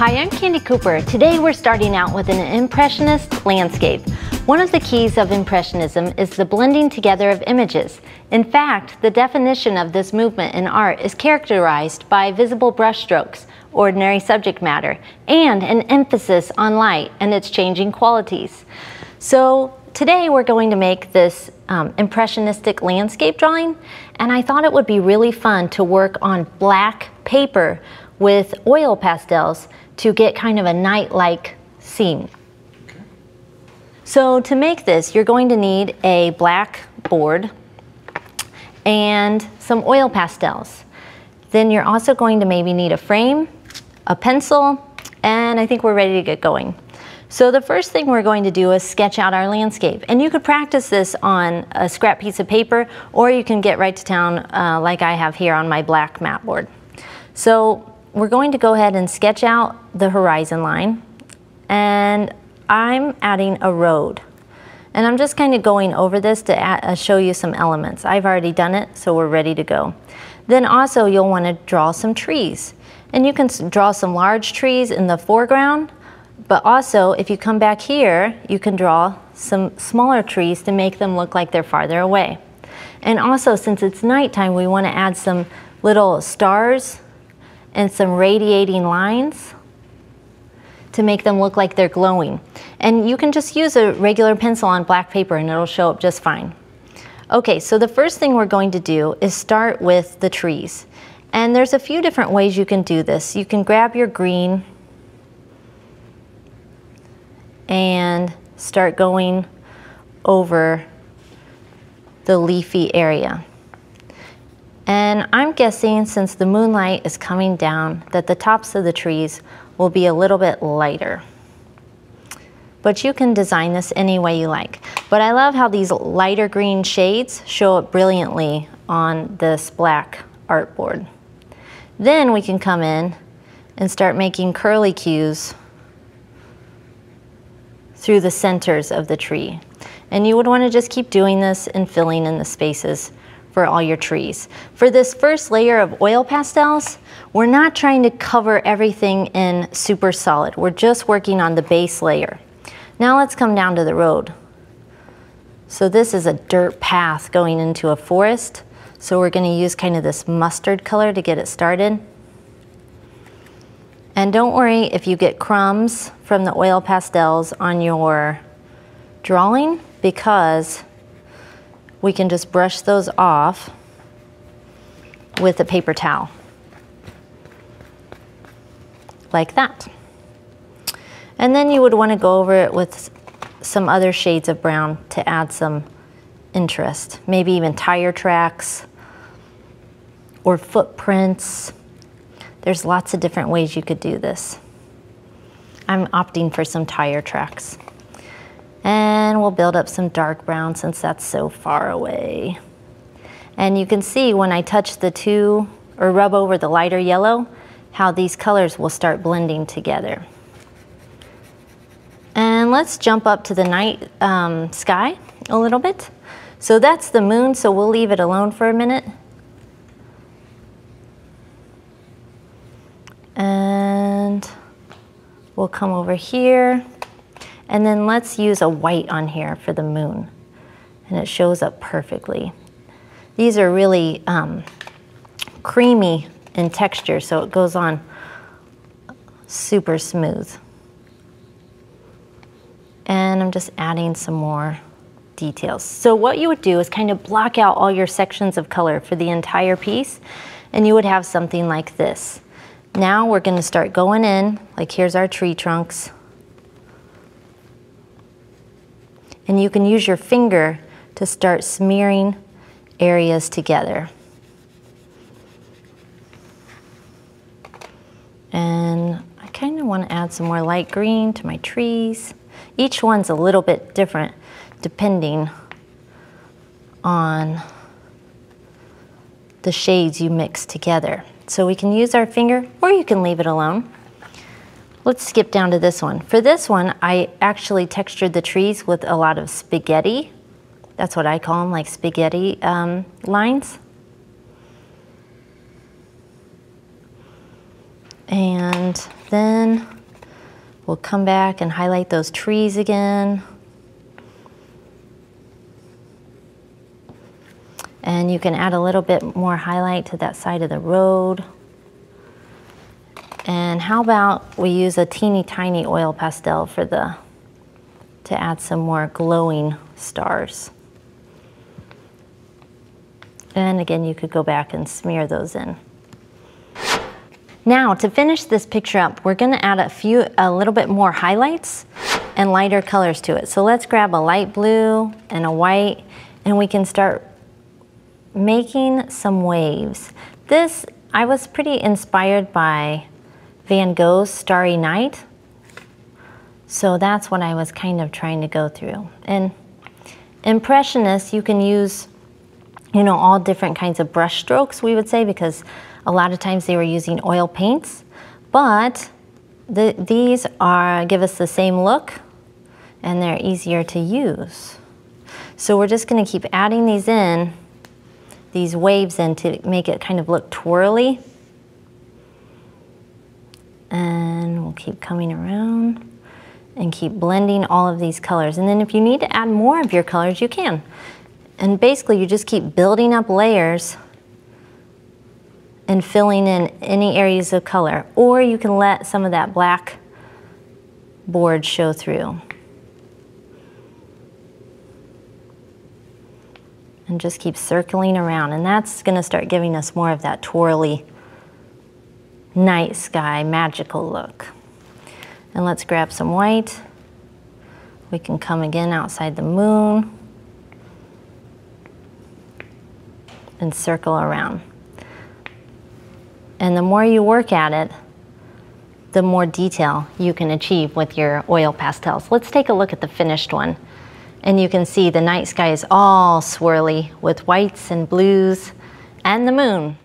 Hi, I'm Candie Cooper. Today we're starting out with an Impressionist landscape. One of the keys of Impressionism is the blending together of images. In fact, the definition of this movement in art is characterized by visible brushstrokes, ordinary subject matter, and an emphasis on light and its changing qualities. So today we're going to make this impressionistic landscape drawing, and I thought it would be really fun to work on black paper with oil pastels to get kind of a night-like scene. So to make this, you're going to need a black board and some oil pastels. Then you're also going to maybe need a frame, a pencil, and I think we're ready to get going. So the first thing we're going to do is sketch out our landscape. And you could practice this on a scrap piece of paper, or you can get right to town like I have here on my black mat board. So we're going to go ahead and sketch out the horizon line, and I'm adding a road. And I'm just kind of going over this to show you some elements. I've already done it, so we're ready to go. Then also you'll want to draw some trees. And you can draw some large trees in the foreground, but also if you come back here, you can draw some smaller trees to make them look like they're farther away. And also, since it's nighttime, we want to add some little stars and some radiating lines to make them look like they're glowing. And you can just use a regular pencil on black paper and it'll show up just fine. Okay, so the first thing we're going to do is start with the trees. And there's a few different ways you can do this. You can grab your green and start going over the leafy area. And I'm guessing, since the moonlight is coming down, that the tops of the trees will be a little bit lighter. But you can design this any way you like. But I love how these lighter green shades show up brilliantly on this black artboard. Then we can come in and start making curly cues through the centers of the tree. And you would want to just keep doing this and filling in the spaces for all your trees. For this first layer of oil pastels, we're not trying to cover everything in super solid. We're just working on the base layer. Now let's come down to the road. So this is a dirt path going into a forest. So we're going to use kind of this mustard color to get it started. And don't worry if you get crumbs from the oil pastels on your drawing, because we can just brush those off with a paper towel, like that. And then you would want to go over it with some other shades of brown to add some interest, maybe even tire tracks or footprints. There's lots of different ways you could do this. I'm opting for some tire tracks. And we'll build up some dark brown since that's so far away. And you can see when I touch the two, or rub over the lighter yellow, how these colors will start blending together. And let's jump up to the night sky a little bit. So that's the moon, so we'll leave it alone for a minute. And we'll come over here. And then let's use a white on here for the moon. And it shows up perfectly. These are really creamy in texture, so it goes on super smooth. And I'm just adding some more details. So what you would do is kind of block out all your sections of color for the entire piece, and you would have something like this. Now we're going to start going in, like here's our tree trunks. And you can use your finger to start smearing areas together. And I kind of want to add some more light green to my trees. Each one's a little bit different depending on the shades you mix together. So we can use our finger, or you can leave it alone. Let's skip down to this one. For this one, I actually textured the trees with a lot of spaghetti. That's what I call them, like spaghetti lines. And Then we'll come back and highlight those trees again. And you can add a little bit more highlight to that side of the road. And how about we use a teeny tiny oil pastel to add some more glowing stars. And again, you could go back and smear those in. Now, to finish this picture up, we're gonna add a little bit more highlights and lighter colors to it. So let's grab a light blue and a white, and we can start making some waves. This, I was pretty inspired by Van Gogh's Starry Night. So that's what I was kind of trying to go through. And Impressionists, you can use, you know, all different kinds of brush strokes, we would say, because a lot of times they were using oil paints, but these give us the same look and they're easier to use. So we're just gonna keep adding these waves in to make it kind of look twirly. And we'll keep coming around and keep blending all of these colors. And then if you need to add more of your colors, you can. And basically you just keep building up layers and filling in any areas of color. Or you can let some of that black board show through. And just keep circling around. And that's gonna start giving us more of that twirly night sky magical look. And let's grab some white. We can come again outside the moon and circle around. And the more you work at it, the more detail you can achieve with your oil pastels. Let's take a look at the finished one. And you can see the night sky is all swirly with whites and blues and the moon.